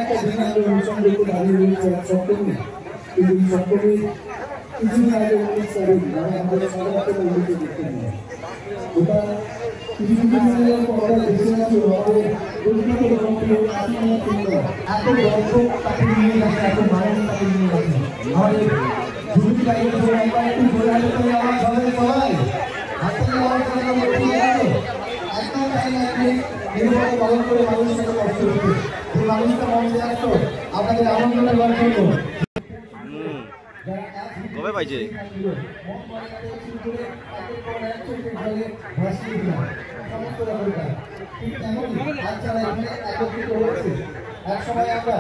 একটা দিন আগে অনুষ্ঠান করতে দাঁড়িয়ে রয়েছে সপ্তমী, কিন্তু এই সপ্তমী কিছুদিন আগে 19 তারিখ আমাদের সবাইকে উল্লেখ করতে হবে। ওটা কিছুদিন আগে আমরা দেখে যাচ্ছি আমাদের এত গল্প তাকে নিয়ে যাচ্ছে, এত মানুষ তাকে নিয়ে যাচ্ছে। আমাদের জমি গাড়ি আমরা একটু ঘোরাতে পারি আমার সবাই সবাই হাতে আমার একদম তাই না নির্বাচন পালন করে মানুষের সাথে কষ্ট হচ্ছে। এই মানুষটা মনে আসতো আপনাদের আনন্দ নেওয়ার জন্য কবে পাইছে এক সময় আমরা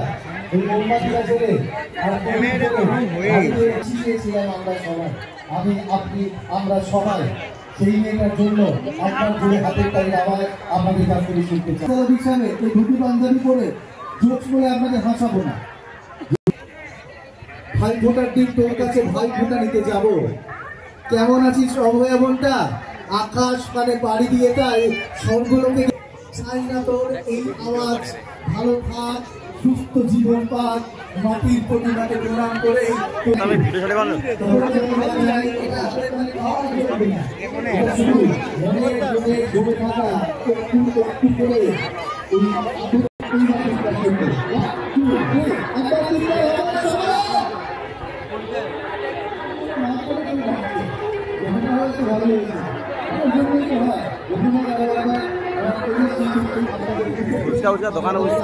এই মোমবাতিটা জেলে ছিলাম আমরা সবাই, আমি আপনি আমরা সবাই সেই মেয়েটার জন্য আপনার জোরে হাতের তালি আবার আপনাদের কাছ থেকে শিখতে চাই। বিছানে এই ধুতি পাঞ্জাবি পরে জোকস বলে আপনাদের হাসাবো না। ভাই ফোটার দিন তোর কাছে ভাই ফোটা নিতে যাব, কেমন আছিস অভয়া বোনটা? আকাশ মানে বাড়ি দিয়ে তাই স্বর্গলোকে চাই না তোর এই আওয়াজ, ভালো থাক সুস্থ জীবন পাক, মাটির প্রতিমাকে প্রণাম করে দোকানে বসে